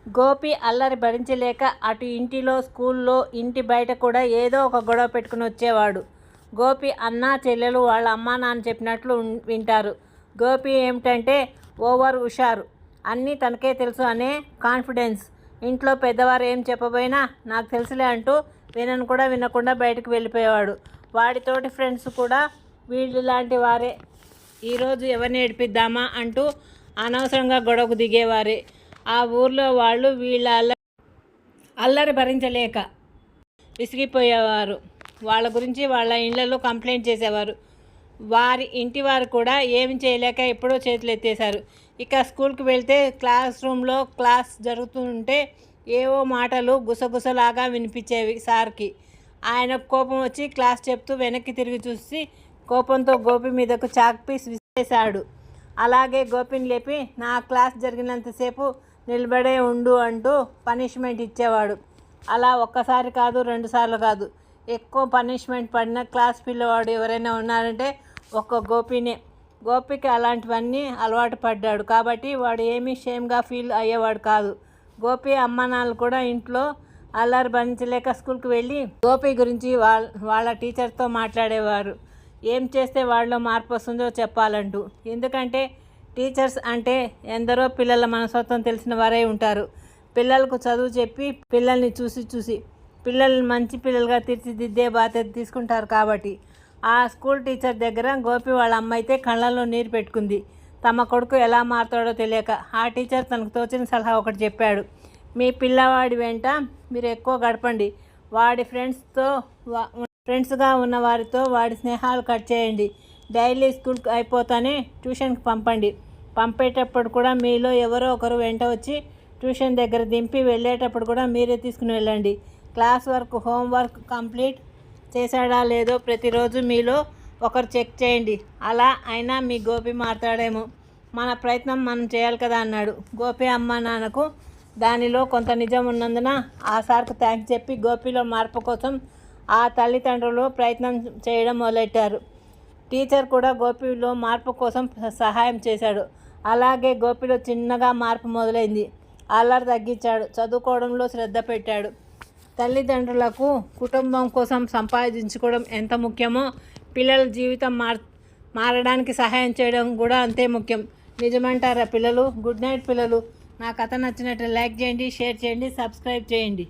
గోపి అల్లరి భరించలేక అటు ఇంటిలో, స్కూల్లో, ఇంటి బయట కూడా ఏదో ఒక గొడవ పెట్టుకుని వచ్చేవాడు. గోపి అన్నా చెల్లెలు వాళ్ళ అమ్మా నాన్న చెప్పినట్లు వింటారు. గోపి ఏమిటంటే ఓవర్ హుషారు, అన్నీ తనకే తెలుసు అనే కాన్ఫిడెన్స్. ఇంట్లో పెద్దవారు ఏం చెప్పబోయినా నాకు తెలుసులే అంటూ వినను కూడా వినకుండా బయటకు వెళ్ళిపోయేవాడు. వాడితోటి ఫ్రెండ్స్ కూడా వీళ్ళు లాంటి వారే. ఈరోజు ఎవరిని ఏడిపిద్దామా అంటూ అనవసరంగా గొడవకు దిగేవారే. ఆ ఊర్లో వాళ్ళు వీళ్ళ అల్లరి భరించలేక విసిగిపోయేవారు. వాళ్ళ గురించి వాళ్ళ ఇళ్లలో కంప్లైంట్ చేసేవారు. వారి ఇంటి వారు కూడా ఏమి చేయలేక ఎప్పుడో చేతులు ఎత్తేశారు. ఇక స్కూల్కి వెళ్తే క్లాస్ రూమ్లో క్లాస్ జరుగుతుంటే ఏవో మాటలు గుసగుసలాగా వినిపించేవి సార్కి. ఆయన కోపం వచ్చి క్లాస్ చెప్తూ వెనక్కి తిరిగి చూసి కోపంతో గోపి మీదకు చాక్ పీస్ విసిరేశాడు. అలాగే గోపిని లేపి నా క్లాస్ జరిగినంతసేపు నిలబడే ఉండు అంటూ పనిష్మెంట్ ఇచ్చేవాడు. అలా ఒక్కసారి కాదు, 2 సార్లు కాదు. ఎక్కువ పనిష్మెంట్ పడిన క్లాస్ పిల్లవాడు ఎవరైనా ఉన్నారంటే ఒక్క గోపినే. గోపికి అలాంటివన్నీ అలవాటు పడ్డాడు కాబట్టి వాడు ఏమీ షేమ్గా ఫీల్ అయ్యేవాడు కాదు. గోపి అమ్మ నాన్నలు కూడా ఇంట్లో అల్లరి భరించలేక స్కూల్కి వెళ్ళి గోపి గురించి వాళ్ళ టీచర్తో మాట్లాడేవారు. ఏం చేస్తే వాళ్ళలో మార్పు వస్తుందో చెప్పాలంటూ. ఎందుకంటే టీచర్స్ అంటే ఎందరో పిల్లల మనస్తత్వం తెలిసిన వారే ఉంటారు. పిల్లలకు చదువు చెప్పి పిల్లల్ని చూసి పిల్లల్ని మంచి పిల్లలుగా తీర్చిదిద్దే బాధ్యత తీసుకుంటారు కాబట్టి. ఆ స్కూల్ టీచర్ దగ్గర గోపి వాళ్ళ అమ్మ అయితే కళ్ళల్లో నీరు పెట్టుకుంది. తమ కొడుకు ఎలా మారుతాడో తెలియక. ఆ టీచర్ తనకు తోచిన సలహా ఒకటి చెప్పాడు. మీ పిల్లవాడి వెంట మీరు ఎక్కువ గడపండి. వాడి ఫ్రెండ్స్గా ఉన్న వారితో వాడి స్నేహాలు కట్ చేయండి. డైలీ స్కూల్కి అయిపోతానే ట్యూషన్కి పంపండి. పంపేటప్పుడు కూడా మీలో ఎవరో ఒకరు వెంట వచ్చి ట్యూషన్ దగ్గర దింపి వెళ్ళేటప్పుడు కూడా మీరే తీసుకుని వెళ్ళండి. క్లాస్ వర్క్, హోంవర్క్ కంప్లీట్ చేశాడా లేదో ప్రతిరోజు మీలో ఒకరు చెక్ చేయండి. అలా అయినా మీ గోపి మారుతాడేమో. మన ప్రయత్నం మనం చేయాలి కదా అన్నాడు. గోపి అమ్మ నాన్నకు దానిలో కొంత నిజం ఉన్నందున ఆ సార్కు థ్యాంక్స్ చెప్పి గోపిలో మార్పు కోసం ఆ తల్లిదండ్రులు ప్రయత్నం చేయడం మొదలెట్టారు. టీచర్ కూడా గోపిలో మార్పు కోసం సహాయం చేశాడు. అలాగే గోపిలో చిన్నగా మార్పు మొదలైంది. అల్లరి తగ్గించాడు. చదువుకోవడంలో శ్రద్ధ పెట్టాడు. తల్లిదండ్రులకు కుటుంబం కోసం సంపాదించుకోవడం ఎంత ముఖ్యమో పిల్లల జీవితం మారడానికి సహాయం చేయడం కూడా అంతే ముఖ్యం. నిజమంటారా పిల్లలు? గుడ్ నైట్ పిల్లలు. నా కథ నచ్చినట్టు లైక్ చేయండి, షేర్ చేయండి, సబ్స్క్రైబ్ చేయండి.